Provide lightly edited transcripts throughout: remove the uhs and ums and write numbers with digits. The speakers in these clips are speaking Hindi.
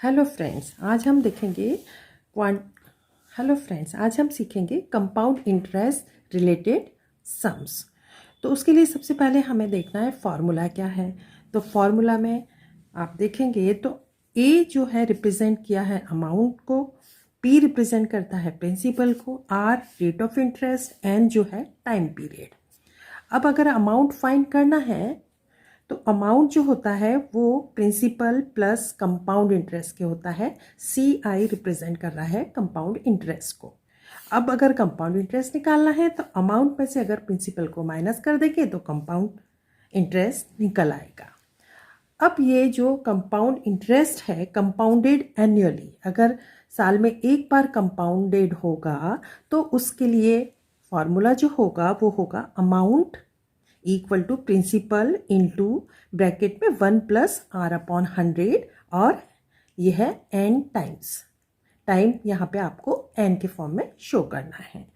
हेलो फ्रेंड्स, आज हम देखेंगे क्वांट हेलो फ्रेंड्स, आज हम सीखेंगे कंपाउंड इंटरेस्ट रिलेटेड सम्स। तो उसके लिए सबसे पहले हमें देखना है फार्मूला क्या है। तो फार्मूला में आप देखेंगे तो ए जो है रिप्रेजेंट किया है अमाउंट को, पी रिप्रेजेंट करता है प्रिंसिपल को, R rate of interest, N जो है टाइम पीरियड। अब अगर अमाउंट फाइंड करना है तो अमाउंट जो होता है वो प्रिंसिपल प्लस कंपाउंड इंटरेस्ट के होता है। सी आई रिप्रेजेंट कर रहा है कंपाउंड इंटरेस्ट को। अब अगर कंपाउंड इंटरेस्ट निकालना है तो अमाउंट में से अगर प्रिंसिपल को माइनस कर देंगे तो कंपाउंड इंटरेस्ट निकल आएगा। अब ये जो कंपाउंड इंटरेस्ट है कंपाउंडेड एनुअली, अगर साल में एक बार कंपाउंडेड होगा तो उसके लिए फॉर्मूला जो होगा वो होगा amount equal to principal into bracket में 1 प्लस आर अपॉन 100, और ये है एन टाइम्स। टाइम यहाँ पे आपको एन के फॉर्म में शो करना है।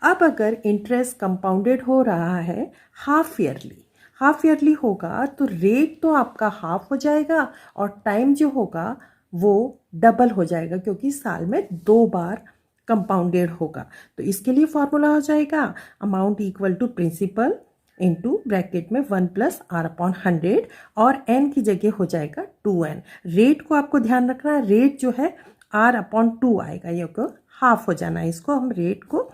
अब अगर इंटरेस्ट कंपाउंडेड हो रहा है हाफ ईयरली होगा तो रेट तो आपका हाफ हो जाएगा और टाइम जो होगा वो डबल हो जाएगा, क्योंकि साल में 2 बार कंपाउंडेड होगा। तो इसके लिए फॉर्मूला हो जाएगा amount equal to principal into bracket में 1 प्लस आर अपॉन 100, और एन की जगह हो जाएगा 2n। रेट को आपको ध्यान रखना है, रेट जो है आर अपॉन 2 आएगा, ये को हाफ हो जाना है। इसको हम रेट को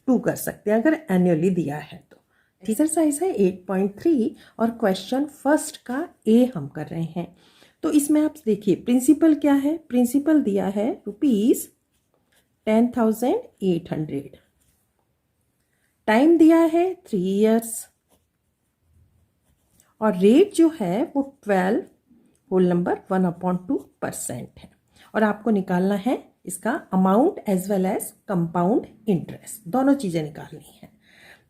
2 कर सकते हैं अगर एनुअली दिया है तो। एक्सरसाइज है 8.3 और क्वेश्चन फर्स्ट का ए हम कर रहे हैं। तो इसमें आप देखिए प्रिंसिपल क्या है। प्रिंसिपल दिया है ₹10,800, टाइम दिया है 3 इयर्स, और रेट जो है वो 12 होल नंबर 1/2% है। और आपको निकालना है इसका amount as well as compound interest, दोनों चीज़ें निकालनी है।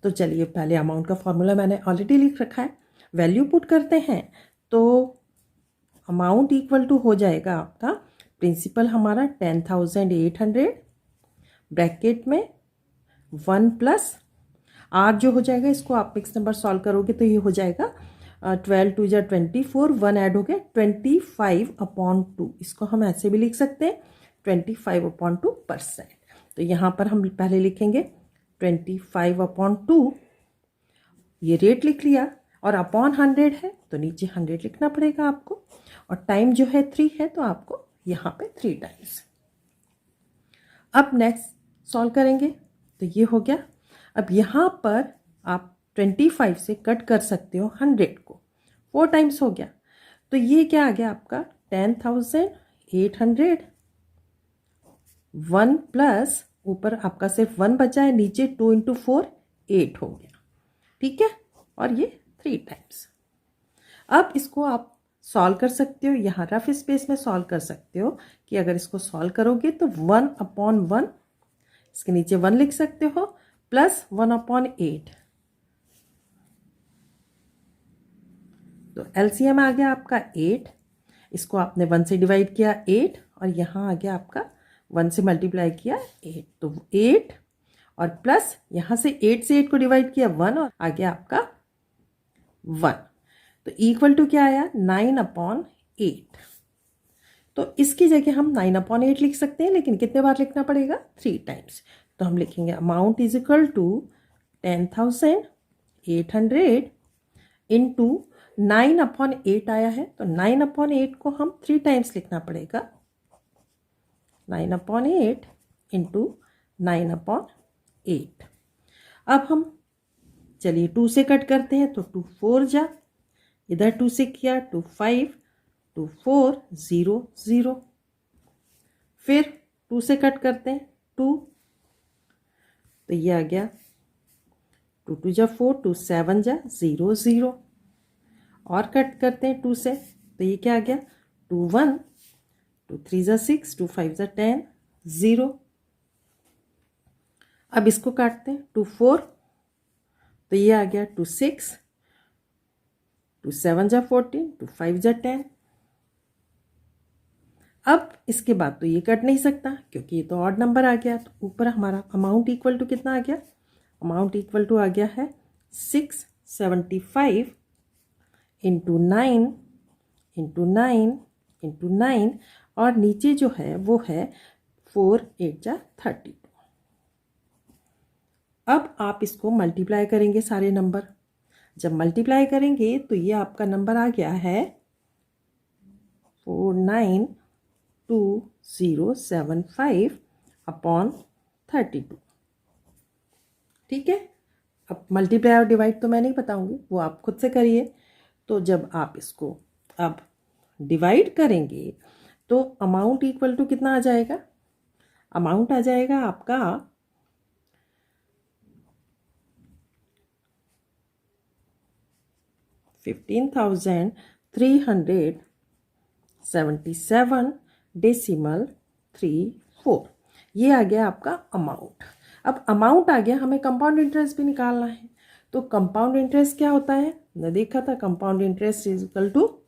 तो चलिए पहले अमाउंट का फॉर्मूला मैंने ऑलरेडी लिख रखा है, वैल्यू पुट करते हैं। तो अमाउंट इक्वल टू हो जाएगा आपका प्रिंसिपल हमारा 10,800, ब्रैकेट में 1 प्लस आर जो हो जाएगा, इसको आप मिक्स नंबर सॉल्व करोगे तो ये हो जाएगा 12 2 जा 24, 1 ऐड हो गया 25/2। इसको हम ऐसे भी लिख सकते हैं 25/2%। तो यहाँ पर हम पहले लिखेंगे 25/2, ये रेट लिख लिया, और अपॉन 100 है तो नीचे 100 लिखना पड़ेगा आपको, और टाइम जो है 3 है तो आपको यहाँ पे 3 टाइम्स। अब नेक्स्ट सॉल्व करेंगे तो ये हो गया। अब यहाँ पर आप 25 से कट कर सकते हो 100 को, 4 टाइम्स हो गया। तो ये क्या आ गया आपका 10,800, 1 प्लस ऊपर आपका सिर्फ 1 बचा है, नीचे 2 इंटू 4 8 हो गया, ठीक है, और ये 3 टाइम्स। अब इसको आप सॉल्व कर सकते हो, यहाँ रफ स्पेस में सॉल्व कर सकते हो कि अगर इसको सॉल्व करोगे तो 1/1, इसके नीचे 1 लिख सकते हो, प्लस 1/8। तो एलसीएम आ गया आपका 8, इसको आपने 1 से डिवाइड किया 8, और यहाँ आ गया आपका 1 से मल्टीप्लाई किया 8, तो 8 और प्लस यहाँ से 8 से 8 को डिवाइड किया 1, और आ गया आपका 1। तो इक्वल टू क्या आया 9/8। तो इसकी जगह हम 9/8 लिख सकते हैं, लेकिन कितने बार लिखना पड़ेगा 3 टाइम्स। तो हम लिखेंगे amount is equal to 10,800 into 9/8 आया है, तो 9/8 को हम 3 टाइम्स लिखना पड़ेगा, 9/8 इंटू 9/8। अब हम चलिए 2 से कट करते हैं, तो 2 4 जा, इधर 2 से किया 2 5, 2 4 0 0, फिर 2 से कट करते हैं 2, तो ये आ गया 2 2 जा 4, 2 7 जा 0 0, और कट करते हैं 2 से, तो ये क्या आ गया 2 1, 2 3 जा 6, 2 5 जा 10 0। अब इसको काटते हैं 2 4, तो ये आ गया 2 6, 2 7 जा 14, 2 5 जा 10। अब इसके बाद तो ये कट नहीं सकता क्योंकि ये तो ऑड नंबर आ गया, तो ऊपर हमारा अमाउंट इक्वल टू कितना आ गया, अमाउंट इक्वल टू आ गया है 675 इंटू 9 इंटू 9 इंटू 9, और नीचे जो है वो है 4 8 जा 32। अब आप इसको मल्टीप्लाई करेंगे सारे नंबर। जब मल्टीप्लाई करेंगे तो ये आपका नंबर आ गया है 492,075 अपॉन 32। ठीक है, अब मल्टीप्लाई और डिवाइड तो मैं नहीं बताऊंगी, वो आप खुद से करिए। तो जब आप इसको अब डिवाइड करेंगे तो अमाउंट इक्वल टू कितना आ जाएगा? अमाउंट आ जाएगा आपका 15,377.34। ये आ गया आपका अमाउंट। अब अमाउंट आ गया, हमें कंपाउंड इंटरेस्ट भी निकालना है। तो कंपाउंड इंटरेस्ट क्या होता है, मैं देखा था, compound interest is equal to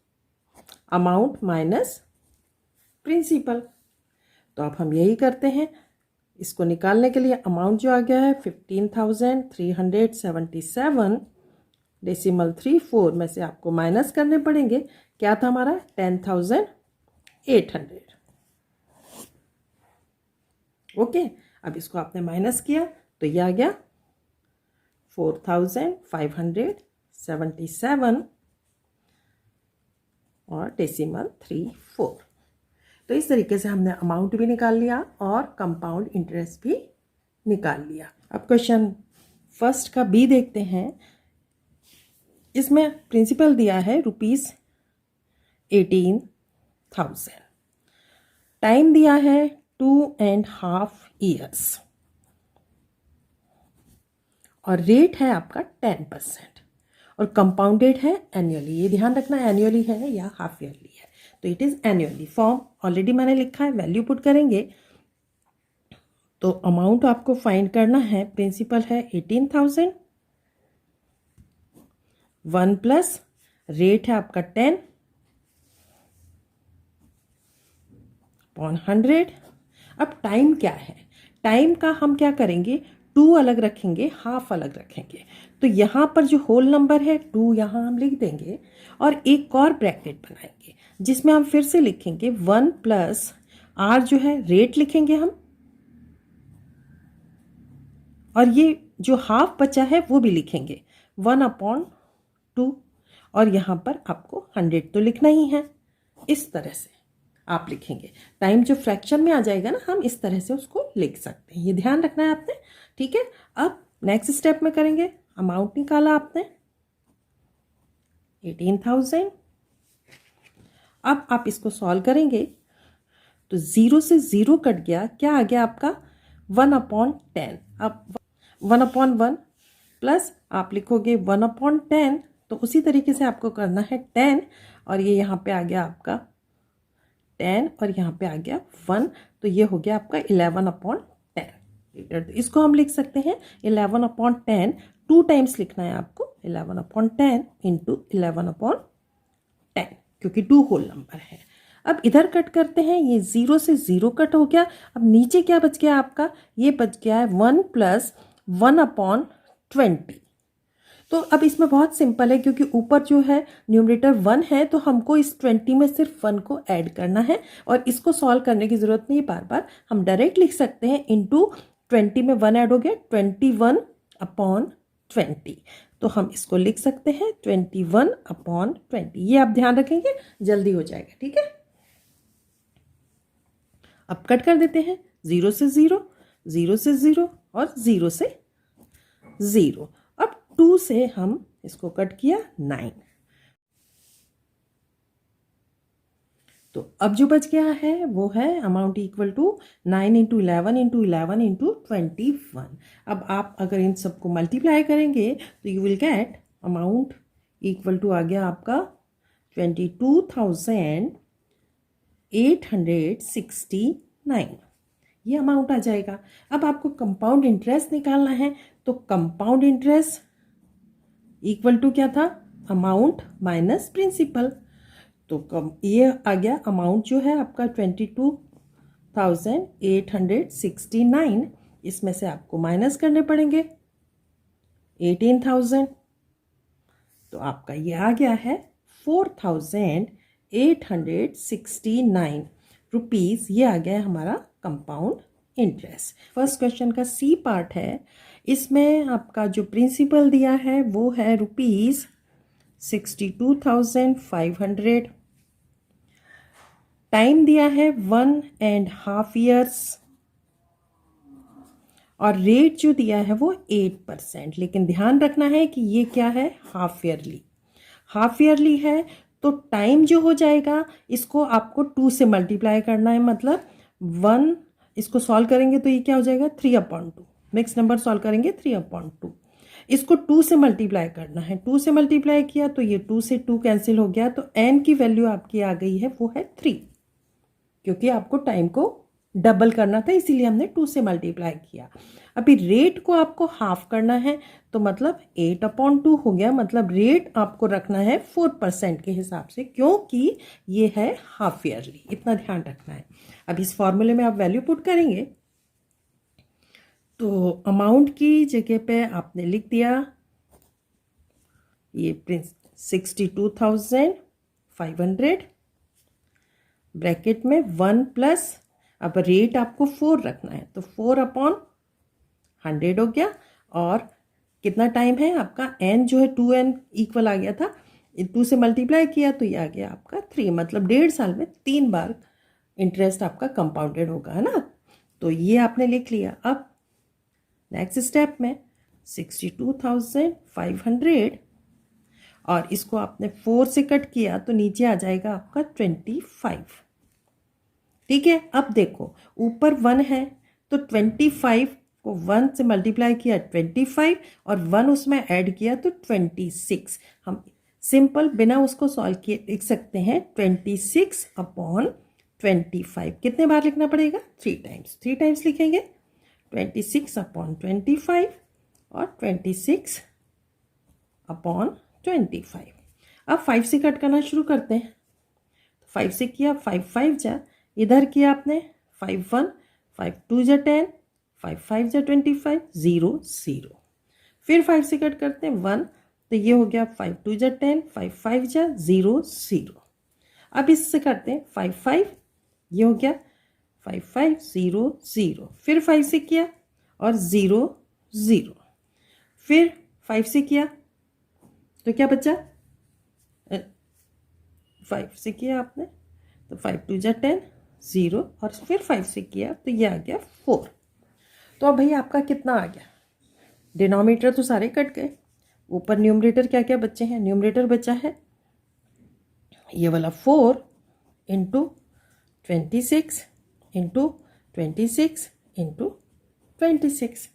amount minus principal. तो अब हम यही करते हैं। इसको निकालने के लिए अमाउंट जो आ गया है 15,377.34 में से आपको माइनस करने पड़ेंगे। क्या था हमारा? 10,800। ओके, अब इसको आपने माइनस किया तो ये आ गया 4,577 और डेसिमल 34। तो इस तरीके से हमने अमाउंट भी निकाल लिया और कंपाउंड इंटरेस्ट भी निकाल लिया। अब क्वेश्चन फर्स्ट का बी देखते हैं। इसमें प्रिंसिपल दिया है ₹18,000। टाइम दिया है 2.5 years और रेट है आपका 10% और कंपाउंडेड है एनुअली। ये ध्यान रखना एनुअली है या हाफ ईयरली है, तो it is annually. Form already मैंने लिखा है, वैल्यू पुट करेंगे। तो अमाउंट आपको फाइंड करना है, प्रिंसिपल है 18,000, 1 प्लस रेट है आपका 10 अपॉन 100। अब टाइम क्या है? टाइम का हम क्या करेंगे, 2 अलग रखेंगे, हाफ अलग रखेंगे। तो यहाँ पर जो होल नंबर है 2 यहाँ हम लिख देंगे और एक और ब्रैकेट बनाएंगे जिसमें हम फिर से लिखेंगे 1 प्लस आर जो है रेट लिखेंगे हम, और ये जो हाफ बचा है वो भी लिखेंगे 1/2 और यहाँ पर आपको 100 तो लिखना ही है। इस तरह से आप लिखेंगे। टाइम जो फ्रैक्शन में आ जाएगा ना, हम इस तरह से उसको लिख सकते हैं। ये ध्यान रखना है आपने, ठीक है। अब नेक्स्ट स्टेप में करेंगे। अमाउंट निकाला आपने 18,000। अब आप इसको सॉल्व करेंगे तो 0 से 0 कट गया, क्या आ गया आपका 1/10। अब 1/1 प्लस आप लिखोगे 1/10, तो उसी तरीके से आपको करना है 10 और ये यहाँ पे आ गया आपका 10 और यहाँ पे आ गया 1, तो ये हो गया आपका 11/10 लीटर। तो इसको हम लिख सकते हैं 11/10, 2 टाइम्स लिखना है आपको, 11/10 इंटू 11/10 क्योंकि 2 होल नंबर है। अब इधर कट करते हैं, ये 0 से 0 कट हो गया। अब नीचे क्या बच गया आपका, ये बच गया है 1 प्लस 1/20। तो अब इसमें बहुत सिंपल है, क्योंकि ऊपर जो है न्यूमरेटर 1 है, तो हमको इस 20 में सिर्फ 1 को ऐड करना है और इसको सॉल्व करने की ज़रूरत नहीं है बार बार। हम डायरेक्ट लिख सकते हैं इंटू 20 में 1 ऐड हो गया 21/20। तो हम इसको लिख सकते हैं 21/20। ये आप ध्यान रखेंगे, जल्दी हो जाएगा, ठीक है। अब कट कर देते हैं, 0 से 0, 0 से 0 और 0 से 0। अब 2 से हम इसको कट किया 9, तो अब जो बच गया है वो है amount equal to 9 into 11 into 11 into 21। अब आप अगर इन सबको मल्टीप्लाई करेंगे तो you will get amount equal to आ गया आपका 22,869। ये अमाउंट आ जाएगा। अब आपको कंपाउंड इंटरेस्ट निकालना है, तो कंपाउंड इंटरेस्ट इक्वल टू क्या था, अमाउंट माइनस प्रिंसिपल। तो ये आ गया अमाउंट जो है आपका 22,869। इसमें से आपको माइनस करने पड़ेंगे 18,000, तो आपका ये आ गया है 4,869 रुपीज़, ये आ गया है हमारा कंपाउंड इंटरेस्ट। फर्स्ट क्वेश्चन का सी पार्ट है, इसमें आपका जो प्रिंसिपल दिया है वो है रुपीज़ 62,500, टाइम दिया है 1.5 ईयर्स, और रेट जो दिया है वो 8%। लेकिन ध्यान रखना है कि ये क्या है, हाफ ईयरली। हाफ ईयरली है तो टाइम जो हो जाएगा इसको आपको 2 से मल्टीप्लाई करना है, मतलब 1, इसको सॉल्व करेंगे तो ये क्या हो जाएगा 3/2। नेक्स्ट नंबर सॉल्व करेंगे 3/2, इसको 2 से मल्टीप्लाई करना है। 2 से मल्टीप्लाई किया तो ये 2 से 2 कैंसिल हो गया, तो n की वैल्यू आपकी आ गई है वो है 3, क्योंकि आपको टाइम को डबल करना था इसीलिए हमने 2 से मल्टीप्लाई किया। अभी रेट को आपको हाफ करना है तो मतलब 8/2 हो गया, मतलब रेट आपको रखना है 4% के हिसाब से, क्योंकि ये है हाफ ईयरली, इतना ध्यान रखना है। अब इस फॉर्मूले में आप वैल्यू पुट करेंगे तो अमाउंट की जगह पे आपने लिख दिया ये 62,500 ब्रैकेट में 1 प्लस, अब रेट आपको 4 रखना है तो 4/100 हो गया, और कितना टाइम है आपका, n जो है 2n इक्वल आ गया था, 2 से मल्टीप्लाई किया तो ये आ गया आपका 3, मतलब 1.5 साल में 3 बार इंटरेस्ट आपका कंपाउंडेड होगा, है ना। तो ये आपने लिख लिया। अब नेक्स्ट स्टेप में 62,500 और इसको आपने 4 से कट किया तो नीचे आ जाएगा आपका 25। ठीक है, अब देखो ऊपर 1 है तो 25 को 1 से मल्टीप्लाई किया 25 और 1 उसमें ऐड किया तो 26। हम सिंपल बिना उसको सॉल्व किए लिख सकते हैं 26/25। कितने बार लिखना पड़ेगा, 3 टाइम्स। 3 टाइम्स लिखेंगे 26/25 और 26/25। अब 5 से कट करना शुरू करते हैं। 5 से किया, 5 5 जा, इधर किया आपने 5 1, 5 2 जा 10, 5 5 जा 25, 0 0। फिर 5 से कट करते हैं 1, तो ये हो गया 5 2 जा 10, 5 5 जा 0 0। अब इससे करते हैं 5 5, ये हो गया 5 5 0 0। फिर 5 से किया और 0 0। फिर 5 से किया तो क्या बचा, 5 से किया आपने तो 5 2 जा 10, 0, और फिर 5 से किया तो ये आ गया 4। तो अब भाई आपका कितना आ गया, डिनोमिनेटर तो सारे कट गए, ऊपर न्यूमरेटर क्या क्या बचे हैं, न्यूमरेटर बचा है ये वाला 4 इंटू 26 इंटू 26 इंटू 26।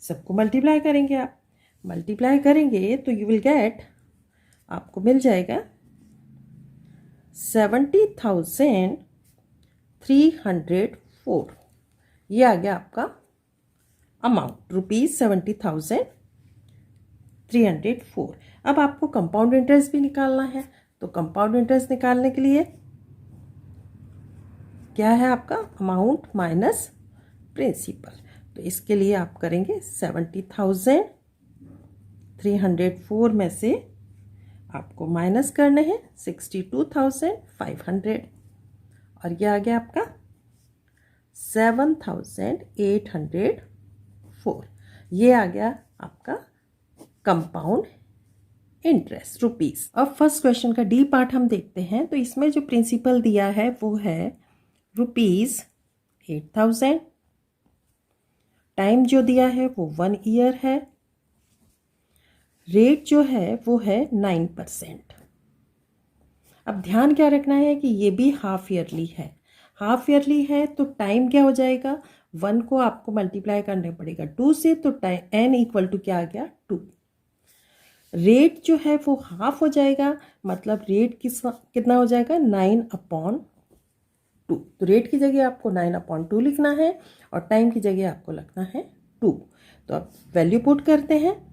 सबको मल्टीप्लाई करेंगे, आप मल्टीप्लाई करेंगे तो यू विल गेट, आपको मिल जाएगा 70,304। ये आ गया आपका अमाउंट, ₹70,304। अब आपको कंपाउंड इंटरेस्ट भी निकालना है, तो कंपाउंड इंटरेस्ट निकालने के लिए क्या है आपका, अमाउंट माइनस प्रिंसिपल। तो इसके लिए आप करेंगे 70,304 में से आपको माइनस करने हैं 62,500, और ये आ गया आपका 7,804। ये आ गया आपका कंपाउंड इंटरेस्ट रुपीस। अब फर्स्ट क्वेश्चन का डी पार्ट हम देखते हैं। तो इसमें जो प्रिंसिपल दिया है वो है ₹8,000, टाइम जो दिया है वो 1 ईयर है, रेट जो है वो है 9%। अब ध्यान क्या रखना है कि ये भी हाफ ईयरली है। हाफ ईयरली है तो टाइम क्या हो जाएगा, 1 को आपको मल्टीप्लाई करना पड़ेगा 2 से, तो n इक्वल टू क्या आ गया 2। रेट जो है वो हाफ हो जाएगा, मतलब रेट कितना हो जाएगा 9/2। तो रेट की जगह आपको 9/2 लिखना है और टाइम की जगह आपको लिखना है 2। तो अब वैल्यू पुट करते हैं,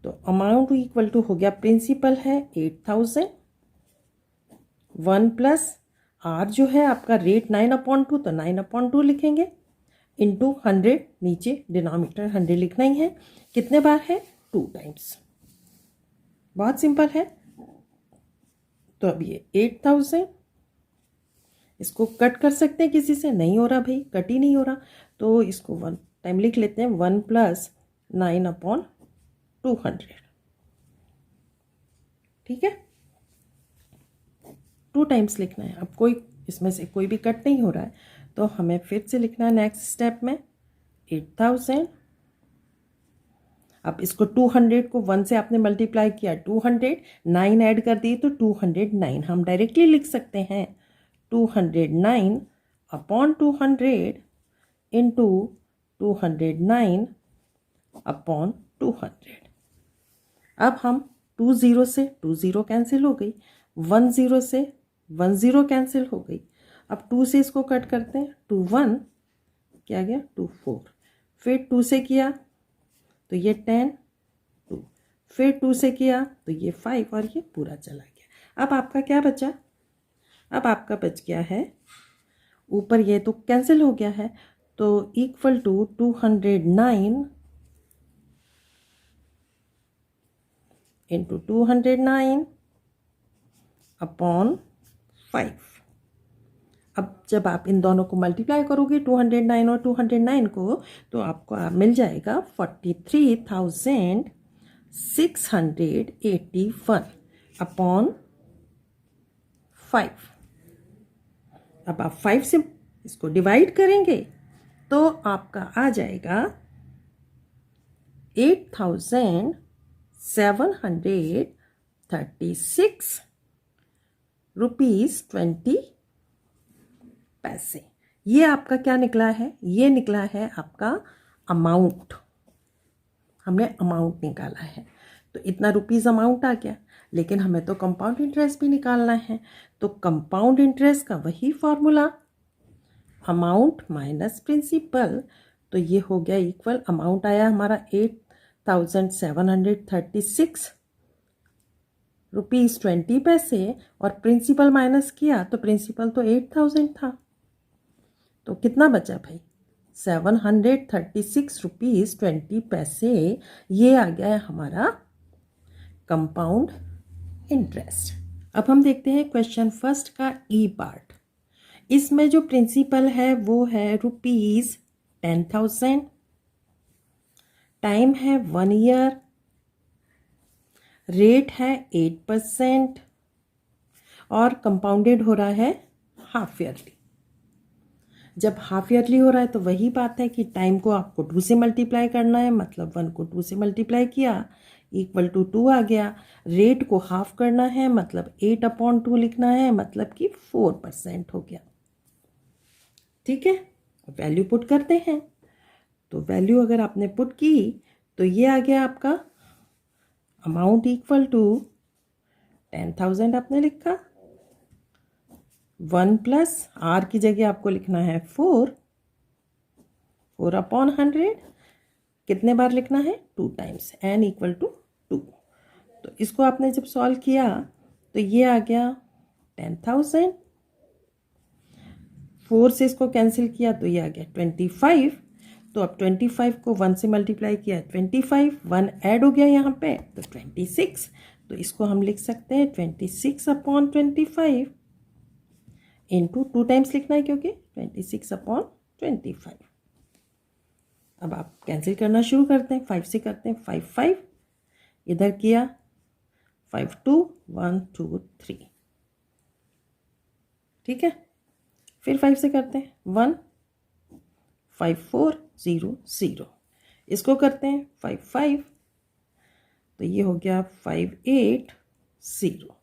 तो अमाउंट इक्वल टू हो गया, प्रिंसिपल है 8,000, 1 प्लस आर जो है आपका रेट 9/2, तो 9/2 लिखेंगे इंटू 100, नीचे डिनोमिनेटर 100 लिखना ही है। कितने बार है, 2 टाइम्स, बहुत सिंपल है। तो अब ये 8,000 इसको कट कर सकते हैं किसी से, नहीं हो रहा भाई, कट ही नहीं हो रहा, तो इसको 1 टाइम लिख लेते हैं, 1 + 9/200। ठीक है, 2 टाइम्स लिखना है। अब कोई इसमें से कोई भी कट नहीं हो रहा है, तो हमें फिर से लिखना है नेक्स्ट स्टेप में 8000। अब इसको 200 को 1 से आपने मल्टीप्लाई किया, 200, 9 ऐड कर दिए तो 209। हम डायरेक्टली लिख सकते हैं 209/200 इंटू 209/200। अब हम 20 से 20 कैंसिल हो गई, 10 से 10 कैंसिल हो गई। अब 2 से इसको कट करते हैं, 2 1 क्या गया, 2 4, फिर 2 से किया तो ये 10 2, फिर 2 से किया तो ये 5 और ये पूरा चला गया। अब आपका क्या बचा, अब आपका बच गया है ऊपर, ये तो कैंसिल हो गया है, तो इक्वल टू 209 इंटू 209/5। अब जब आप इन दोनों को मल्टीप्लाई करोगे 209 और 209 को, तो आपको मिल जाएगा 43,681/5। अब आप 5 से इसको डिवाइड करेंगे तो आपका आ जाएगा 8,736 रुपीज़ 20 पैसे। ये आपका क्या निकला है, ये निकला है आपका अमाउंट, हमने अमाउंट निकाला है। तो इतना रुपीज़ अमाउंट आ गया, लेकिन हमें तो कंपाउंड इंटरेस्ट भी निकालना है। तो कंपाउंड इंटरेस्ट का वही फॉर्मूला, अमाउंट माइनस प्रिंसिपल। तो ये हो गया इक्वल, अमाउंट आया हमारा 8,736 रुपीज़ 20 पैसे, और प्रिंसिपल माइनस किया तो प्रिंसिपल तो 8,000 था, तो कितना बचा भाई, 736 रुपीज़ 20 पैसे। ये आ गया है हमारा कंपाउंड इंटरेस्ट। अब हम देखते हैं क्वेश्चन फर्स्ट का ई पार्ट। इसमें जो प्रिंसिपल है वो है ₹10,000, टाइम है 1 ईयर, रेट है 8% और कंपाउंडेड हो रहा है हाफ ईयरली। जब हाफ ईयरली हो रहा है तो वही बात है कि टाइम को आपको 2 से मल्टीप्लाई करना है, मतलब 1 को 2 से मल्टीप्लाई किया इक्वल टू 2 आ गया। रेट को हाफ करना है, मतलब 8/2 लिखना है, मतलब कि 4% हो गया। ठीक है, वैल्यू पुट करते हैं। तो वैल्यू अगर आपने पुट की तो ये आ गया आपका अमाउंट इक्वल टू 10,000 आपने लिखा, 1 प्लस आर की जगह आपको लिखना है 4/100। कितने बार लिखना है, 2 टाइम्स, n इक्वल टू 2। तो इसको आपने जब सॉल्व किया तो ये आ गया 10,000, 4 से इसको कैंसिल किया तो ये आ गया 25। तो अब 25 को 1 से मल्टीप्लाई किया 25, 1 ऐड हो गया यहाँ पे तो 26। तो इसको हम लिख सकते हैं 26/25 इंटू 2 टाइम्स लिखना है क्योंकि 26/25। अब आप कैंसिल करना शुरू करते हैं, 5 से करते हैं, 5 5 इधर किया, 5 2 1 2 3। ठीक है, फिर 5 से करते हैं 1 5 4 0 0। इसको करते हैं 5 5, तो ये हो गया 5 8 0।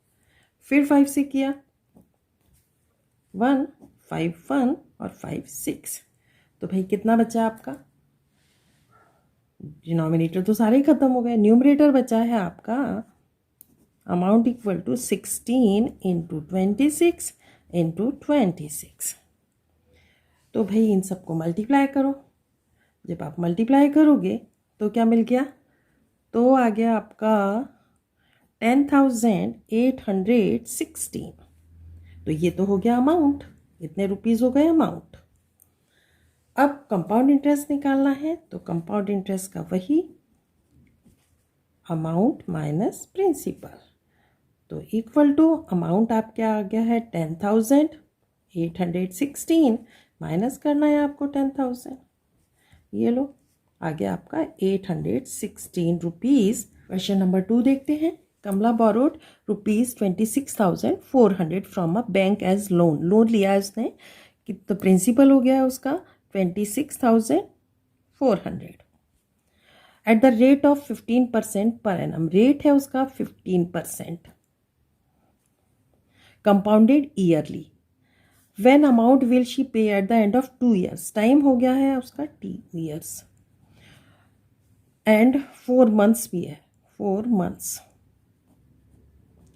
फिर 5 से किया 1 5 1 और 5 6। तो भाई कितना बचा आपका, डिनोमिनेटर तो सारे ही खत्म हो गए, न्यूमरेटर बचा है आपका amount equal to 16 into 26 into 26। तो भाई इन सबको मल्टीप्लाई करो। जब आप मल्टीप्लाई करोगे तो क्या मिल गया, तो आ गया आपका 10,816। तो ये तो हो गया अमाउंट, इतने रुपीज़ हो गए अमाउंट। अब कंपाउंड इंटरेस्ट निकालना है, तो कंपाउंड इंटरेस्ट का वही अमाउंट माइनस प्रिंसिपल। तो इक्वल टू अमाउंट आपका आ गया है 10,000 816 माइनस करना है आपको 10,000। ये लो आ गया आपका 816 रुपीज़। क्वेश्चन नंबर 2 देखते हैं। Kamala borrowed ₹26,400 from a bank as loan. Loan लिया है उसने, कि तो प्रिंसिपल हो गया है उसका 26,400 eight the rate of 15% per annum. Rate है उसका 15%, compounded yearly. When amount will she pay at the end of 2 years। Time हो गया है उसका 2 years एंड 4 months भी है, 4 months।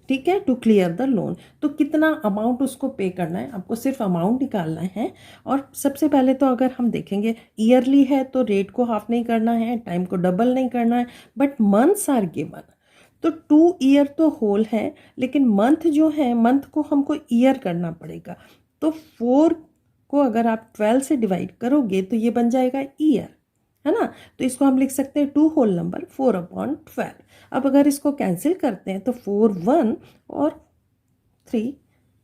ठीक है, टू क्लियर द लोन। तो कितना अमाउंट उसको पे करना है, आपको सिर्फ अमाउंट निकालना है। और सबसे पहले तो अगर हम देखेंगे ईयरली है तो रेट को हाफ नहीं करना है, टाइम को डबल नहीं करना है, बट मंथ्स आर गिवन। तो 2 year तो होल है, लेकिन मंथ जो है, मंथ को हमको ईयर करना पड़ेगा। तो 4 को अगर आप 12 से डिवाइड करोगे तो ये बन जाएगा ईयर, है ना। तो इसको हम लिख सकते हैं 2 होल नंबर 4/12। अब अगर इसको कैंसिल करते हैं तो 4 1 और 3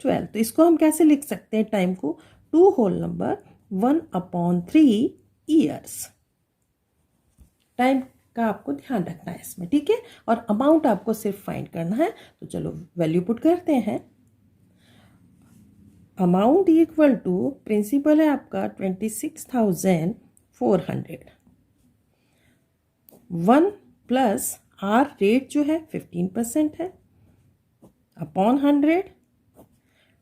12। तो इसको हम कैसे लिख सकते हैं टाइम को, 2 होल नंबर 1/3 ईयर्स। टाइम का आपको ध्यान रखना है इसमें, ठीक है। और अमाउंट आपको सिर्फ फाइंड करना है। तो चलो वैल्यू पुट करते हैं। अमाउंट इक्वल टू, प्रिंसिपल है आपका 26,400, 1 प्लस आर रेट जो है 15% है अपॉन 100।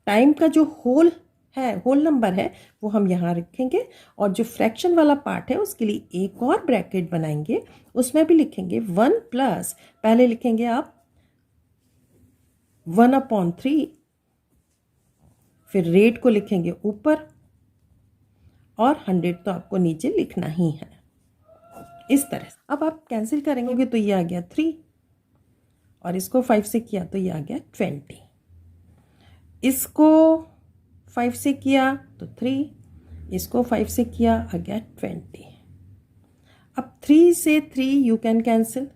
टाइम का जो होल है, होल नंबर है, वो हम यहाँ रखेंगे। और जो फ्रैक्शन वाला पार्ट है उसके लिए एक और ब्रैकेट बनाएंगे, उसमें भी लिखेंगे 1 प्लस, पहले लिखेंगे आप 1/3, फिर रेट को लिखेंगे ऊपर और 100 तो आपको नीचे लिखना ही है, इस तरह से। अब आप कैंसिल करेंगे तो ये आ गया 3, और इसको 5 से किया तो ये आ गया 20। इसको 5 से किया तो 3, इसको 5 से किया आ गया 20। अब 3 से 3 यू कैन कैंसिल,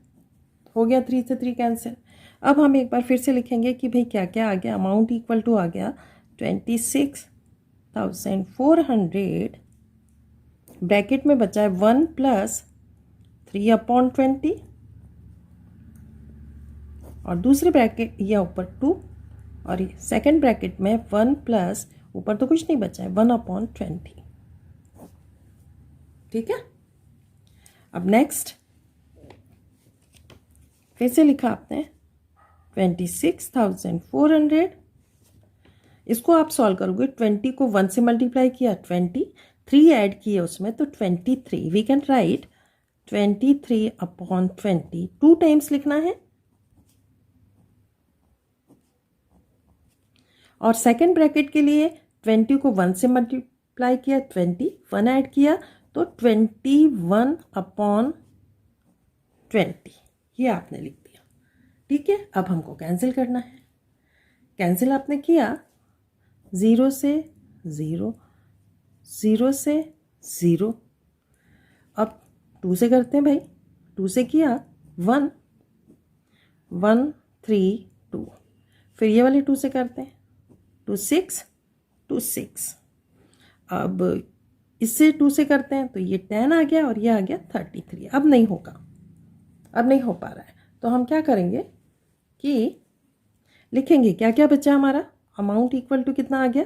हो गया 3 से 3 कैंसिल। अब हम एक बार फिर से लिखेंगे कि भाई क्या क्या आ गया। अमाउंट इक्वल टू आ गया 26,400, ब्रैकेट में बचा है 1 प्लस 3/20, और दूसरे ब्रैकेट या ऊपर 2, और सेकेंड ब्रैकेट में 1 प्लस, ऊपर तो कुछ नहीं बचा है, 1/20। ठीक है। अब नेक्स्ट फिर से लिखा आपने 26,400। इसको आप सॉल्व करोगे, 20 को 1 से मल्टीप्लाई किया 20, 3 ऐड किए उसमें तो 23। वी कैन राइट 23/20, 2 टाइम्स लिखना है। और सेकेंड ब्रैकेट के लिए 20 को 1 से मल्टीप्लाई किया 20, 1 ऐड किया तो 21/20, ये आपने लिख दिया। ठीक है। अब हमको कैंसिल करना है। कैंसिल आपने किया, 0 से 0, 0 से 0। अब 2 से करते हैं भाई, 2 से किया 1 1 3 2, फिर ये वाले 2 से करते हैं 2 6 2 6। अब इससे 2 से करते हैं तो ये 10 आ गया और ये आ गया 33। अब नहीं होगा, अब नहीं हो पा रहा है, तो हम क्या करेंगे कि लिखेंगे क्या क्या बचा हमारा। अमाउंट इक्वल टू कितना आ गया,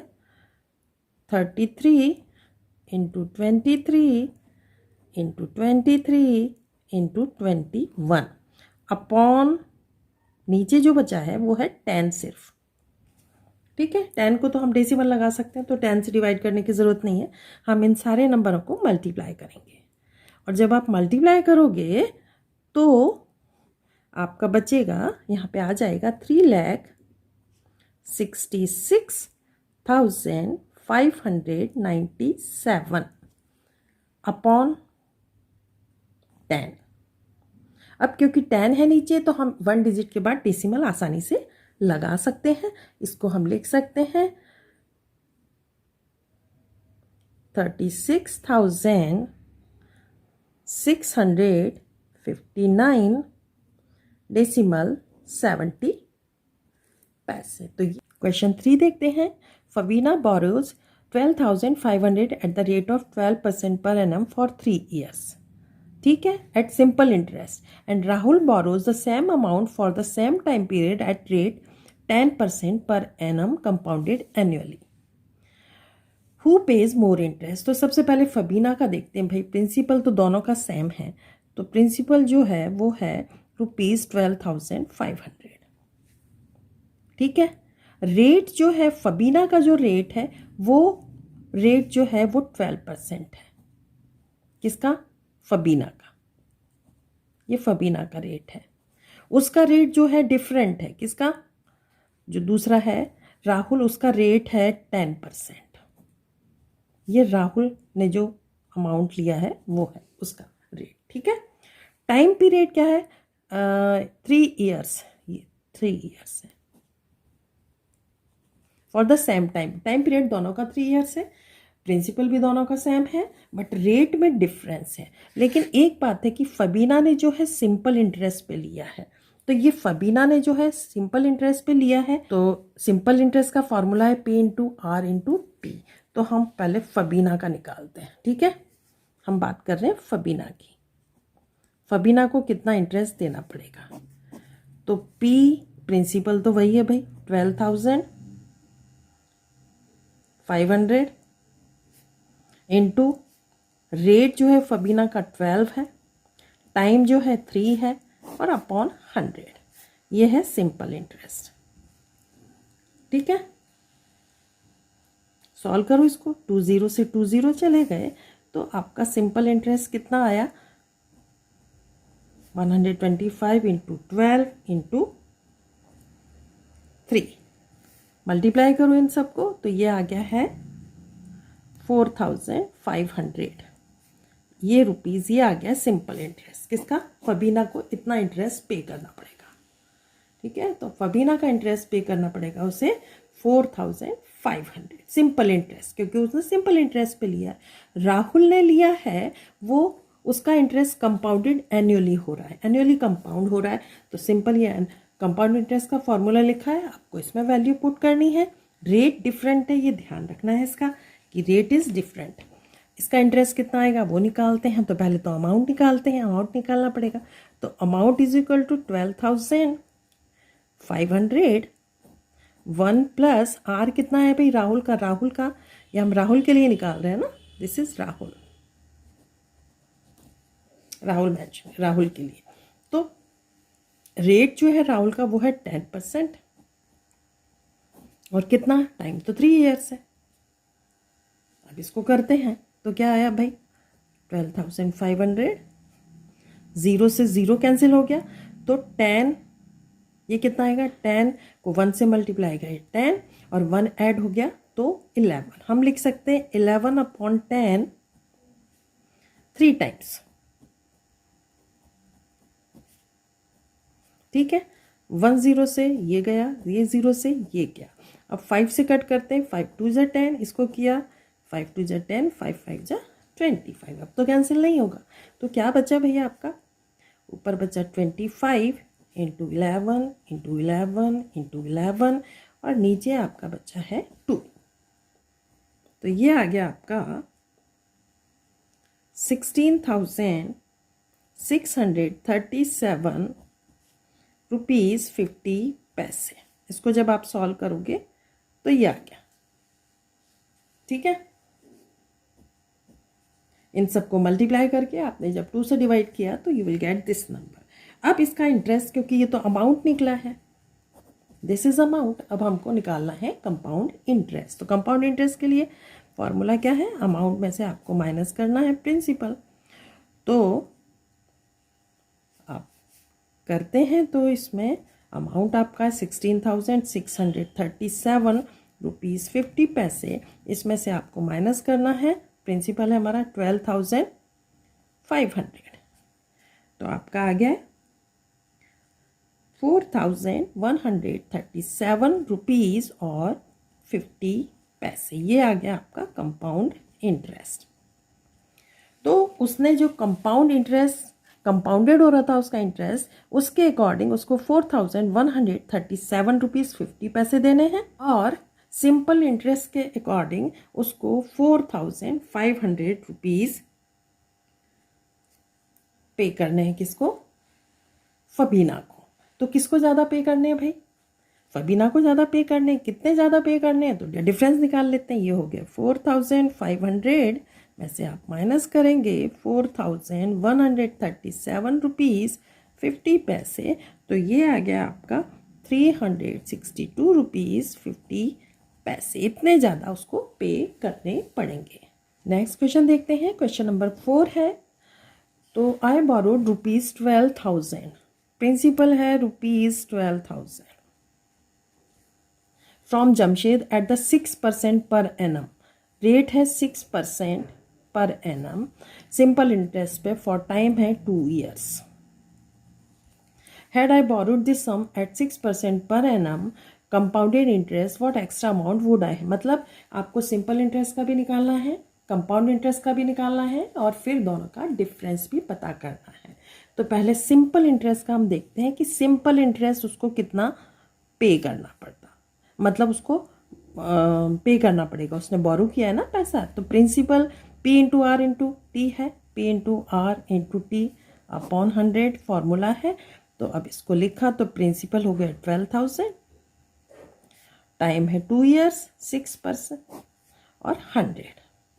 33 इंटू 23 इंटू 23 इंटू 21 अपॉन, नीचे जो बचा है वो है 10 सिर्फ। ठीक है। 10 को तो हम डेसिमल लगा सकते हैं, तो 10 से डिवाइड करने की ज़रूरत नहीं है। हम इन सारे नंबरों को मल्टीप्लाई करेंगे, और जब आप मल्टीप्लाई करोगे तो आपका बचेगा, यहाँ पे आ जाएगा 3,66,597 अपॉन 10। अब क्योंकि 10 है नीचे तो हम 1 डिजिट के बाद डेसिमल आसानी से लगा सकते हैं। इसको हम लिख सकते हैं 36,659 डेसिमल 70 पैसे। तो क्वेश्चन 3 देखते हैं। Fabina borrows 12,500 at the rate of 12% per annum for 3 years, ठीक है, at simple interest, and Rahul borrows the same amount for the same time period at rate 10% per annum compounded annually. Who pays more interest? तो सबसे पहले फबीना का देखते हैं भाई। प्रिंसिपल तो दोनों का सेम है, तो प्रिंसिपल जो है वो है ₹12,500, ठीक है। रेट जो है फबीना का, जो रेट है वो रेट जो है वो 12% है। किसका? फबीना का। ये फबीना का रेट है। उसका रेट जो है डिफरेंट है। किसका? जो दूसरा है राहुल, उसका रेट है 10%। ये राहुल ने जो अमाउंट लिया है वो है उसका रेट, ठीक है। टाइम पीरियड क्या है? 3 ईयर्स, ये 3 ईयर्स है for the same time. Time period दोनों का 3 ईयर्स है, प्रिंसिपल भी दोनों का सेम है, बट रेट में डिफरेंस है। लेकिन एक बात है कि फबीना ने जो है सिंपल इंटरेस्ट पे लिया है, तो ये फबीना ने जो है सिंपल इंटरेस्ट पे लिया है, तो सिंपल इंटरेस्ट का फॉर्मूला है P into R into T. तो हम पहले फबीना का निकालते हैं, ठीक है। हम बात कर रहे हैं फबीना की। फबीना को कितना इंटरेस्ट देना पड़ेगा? तो P प्रिंसिपल तो वही है भाई, 12,500 इंटू रेट जो है फबीना का 12 है, टाइम जो है 3 है, और अपॉन 100। ये है सिंपल इंटरेस्ट, ठीक है। सॉल्व करो इसको। 20 से 20 चले गए तो आपका सिंपल इंटरेस्ट कितना आया? 125 इंटू 12 इंटू 3। मल्टीप्लाई करो इन सबको तो ये आ गया है 4,500। ये रुपीज़, ये आ गया सिंपल इंटरेस्ट। किसका? फबीना को इतना इंटरेस्ट पे करना पड़ेगा, ठीक है। तो फबीना का इंटरेस्ट पे करना पड़ेगा उसे 4,500 सिंपल इंटरेस्ट, क्योंकि उसने सिंपल इंटरेस्ट पे लिया है। राहुल ने लिया है वो, उसका इंटरेस्ट कंपाउंडेड एनुअली हो रहा है, एनुअली कंपाउंड हो रहा है, तो सिंपल ये कंपाउंड इंटरेस्ट का फॉर्मूला लिखा है, आपको इसमें वैल्यू पुट करनी है। रेट डिफरेंट है, ये ध्यान रखना है इसका कि रेट इज़ डिफरेंट। इसका इंटरेस्ट कितना आएगा वो निकालते हैं। तो पहले तो अमाउंट निकालते हैं, अमाउंट निकालना पड़ेगा। तो amount is equal to 12,500, 1 plus R कितना है भाई? राहुल का, राहुल का, ये हम राहुल के लिए निकाल रहे हैं ना, this is Rahul, Rahul mention, Rahul के लिए। तो रेट जो है राहुल का वो है 10%, और कितना? टाइम तो 3 ईयर्स है। अब इसको करते हैं तो क्या आया भाई? 12,500, 0 से 0 कैंसिल हो गया, तो 10, ये कितना आएगा? 10 को 1 से मल्टीप्लाई करें 10, और 1 ऐड हो गया तो 11। हम लिख सकते हैं 11 अपॉन 10 3 टाइम्स, ठीक है। 1 0 से ये गया, ये 0 से ये गया। अब 5 से कट करते हैं, 5 2 ज़ा 10, इसको किया 5 2 ज़ा 10, 5 5 ज़ा 25। अब तो कैंसिल नहीं होगा, तो क्या बचा भैया आपका? ऊपर बचा 25 इंटू 11 इंटू 11 इंटू 11, और नीचे आपका बचा है 2। तो ये आ गया आपका 16,637 रुपीज़ 50 पैसे। इसको जब आप सॉल्व करोगे तो ये आ गया, ठीक है। इन सबको मल्टीप्लाई करके आपने जब 2 से डिवाइड किया तो you will get this number. अब इसका इंटरेस्ट, क्योंकि ये तो अमाउंट निकला है, दिस इज अमाउंट, अब हमको निकालना है कंपाउंड इंटरेस्ट। तो कंपाउंड इंटरेस्ट के लिए फॉर्मूला क्या है? अमाउंट में से आपको माइनस करना है प्रिंसिपल। तो आप करते हैं तो इसमें अमाउंट आपका 16,637 रुपीज़ 50 पैसे। इसमें से आपको माइनस करना है, प्रिंसिपल है हमारा 12,500, तो आपका आ गया 4,137 रुपीज़ और 50 पैसे। ये आ गया आपका कंपाउंड इंटरेस्ट। तो उसने जो कंपाउंड इंटरेस्ट कंपाउंडेड हो रहा था उसका इंटरेस्ट, उसके अकॉर्डिंग उसको 4137 रुपीज़ 50 देने हैं, और सिंपल इंटरेस्ट के अकॉर्डिंग उसको 4500 रुपीज़ पे करने हैं। किसको? फबीना को। तो किसको ज़्यादा पे करने हैं भाई? फबीना को ज़्यादा पे करने। कितने ज़्यादा पे करने हैं तो डिफरेंस निकाल लेते हैं। ये हो गया 4500 में से आप माइनस करेंगे 4137 रुपीज़ 50 तो ये आ गया आपका 362 रुपीज़ 50। इतने ज़्यादा उसको पे करने पड़ेंगे। नेक्स्ट क्वेश्चन देखते हैं। क्वेश्चन नंबर 4 है। तो आई बोरोड ₹12,000, प्रिंसिपल है ₹12,000 from Jamshed at the 6% per annum, rate है 6% पर एनम, सिंपल इंटरेस्ट पे फॉर टाइम है 2 years। Had I borrowed this sum at 6% per annum compounded interest, what extra amount would I. मतलब आपको सिंपल इंटरेस्ट का भी निकालना है, कंपाउंड इंटरेस्ट का भी निकालना है, और फिर दोनों का डिफरेंस भी पता करना है। तो पहले सिंपल इंटरेस्ट का हम देखते हैं कि सिंपल इंटरेस्ट उसको कितना पे करना पड़ता, मतलब उसको पे करना पड़ेगा। उसने बोरो किया है ना पैसा, तो principal P into R into T है, P into R into T upon 100 formula है। तो अब इसको लिखा तो प्रिंसिपल हो गया 12,000, टाइम है 2 years, 6% और 100,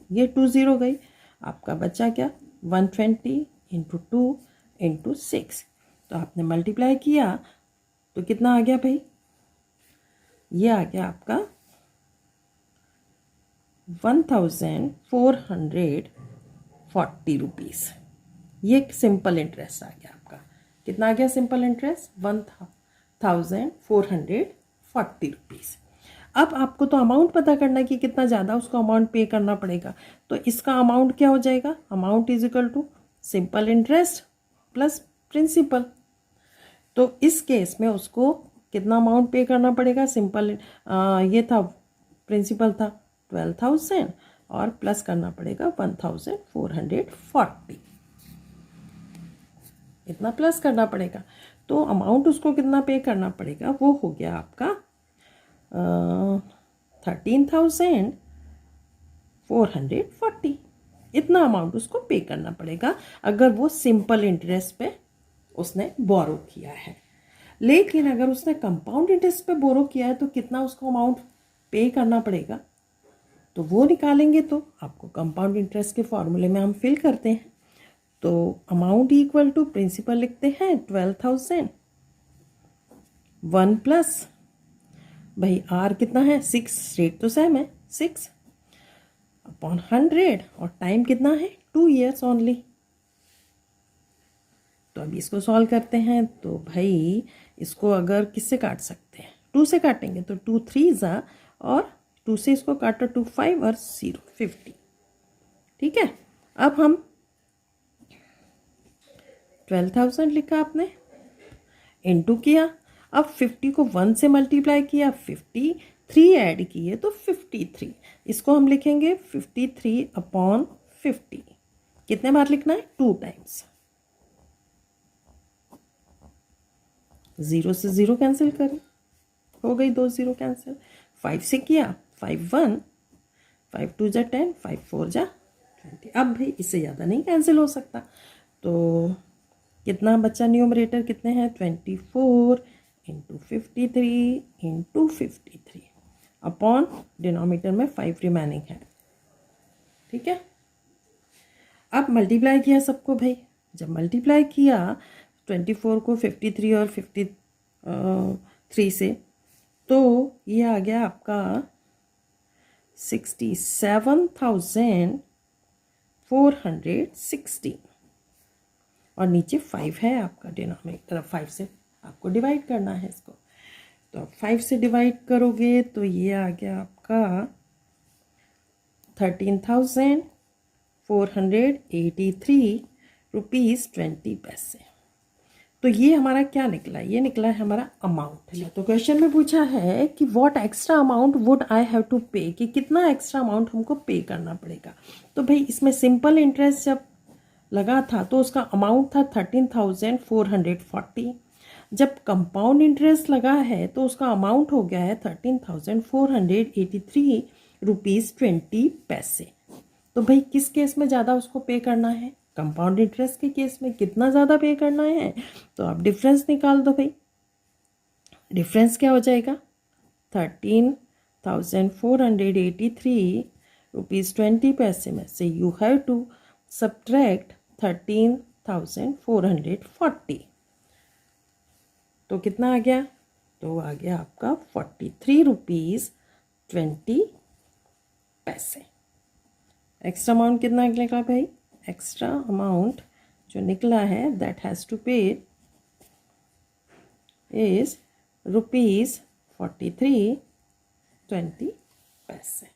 ये 20 गई। आपका बचा क्या? 120 इंटू 2 इंटू 6। तो आपने मल्टीप्लाई किया तो कितना आ गया भाई? ये आ गया आपका 1,440 रुपीज़। ये सिंपल इंटरेस्ट आ गया आपका। कितना आ गया सिंपल इंटरेस्ट? 1,440 रुपीज़। अब आपको तो अमाउंट पता करना है कि कितना ज़्यादा उसको अमाउंट पे करना पड़ेगा। तो इसका अमाउंट क्या हो जाएगा? Amount is equal to simple interest plus principal. तो इस केस में उसको कितना अमाउंट पे करना पड़ेगा? सिंपल ये था, प्रिंसिपल था 12,000 और प्लस करना पड़ेगा 1,440, इतना प्लस करना पड़ेगा। तो अमाउंट उसको कितना पे करना पड़ेगा? वो हो गया आपका 13,440। इतना अमाउंट उसको पे करना पड़ेगा अगर वो सिंपल इंटरेस्ट पे उसने बोरो किया है। लेकिन अगर उसने कंपाउंड इंटरेस्ट पे बोरो किया है तो कितना उसको अमाउंट पे करना पड़ेगा, तो वो निकालेंगे। तो आपको कंपाउंड इंटरेस्ट के फॉर्मूले में हम फिल करते हैं। तो अमाउंट इक्वल टू प्रिंसिपल लिखते हैं 12,000, 1 प्लस भाई आर कितना है 6, रेट तो सेम है 6 अपॉन 100, और टाइम कितना है 2 years ओनली। तो अभी इसको सॉल्व करते हैं। तो भाई इसको अगर किससे काट सकते हैं? 2 से काटेंगे तो 2 3 और 2 से इसको काटो 2 5 और 0 50। ठीक है, अब हम 12,000 लिखा आपने, इनटू किया। अब 50 को 1 से मल्टीप्लाई किया, 53 ऐड किए तो 53। इसको हम लिखेंगे 53 अपॉन 50। कितने बार लिखना है? 2 टाइम्स। 0 से 0 कैंसिल करें, हो गई 2 0 कैंसिल। 5 से किया 5 1, 5 2 जा 10, 5 4 जा 20। अब भाई इससे ज़्यादा नहीं कैंसिल हो सकता। तो कितना बच्चा? न्यूमरेटर कितने हैं? 24 इंटू 53 इंटू 53 अपॉन डिनोमिनेटर में 5 रिमेनिंग है। ठीक है, अब मल्टीप्लाई किया सबको भाई। जब मल्टीप्लाई किया 24 को 53 और 53 से, तो ये आ गया आपका 67,460, और नीचे 5 है आपका डिनोमिनेटर। 5 से आपको डिवाइड करना है इसको। तो अब 5 से डिवाइड करोगे तो ये आ गया आपका 13,483 रुपीज़ 20। तो ये हमारा क्या निकला? ये निकला है हमारा अमाउंट। तो क्वेश्चन में पूछा है कि what extra amount would I have to pay, कि कितना एक्स्ट्रा अमाउंट हमको पे करना पड़ेगा। तो भाई इसमें सिंपल इंटरेस्ट जब लगा था तो उसका अमाउंट था 13,440। जब कंपाउंड इंटरेस्ट लगा है तो उसका अमाउंट हो गया है 13,483 रुपीज़ 20 पैसे। तो भाई किस केस में ज़्यादा उसको पे करना है? कंपाउंड इंटरेस्ट के केस में कितना ज़्यादा पे करना है? तो आप डिफरेंस निकाल दो भाई। डिफरेंस क्या हो जाएगा? 13,483 रुपीज़ 20 पैसे में से यू हैव टू सब्ट्रैक्ट 13,440। तो कितना आ गया? तो आ गया आपका 43 रुपीज़ 20 पैसे। एक्स्ट्रा अमाउंट कितना निकलेगा भाई? एक्स्ट्रा अमाउंट जो निकला है दैट हैज़ टू पे इज़ रुपीज़ 43 20 पैसे।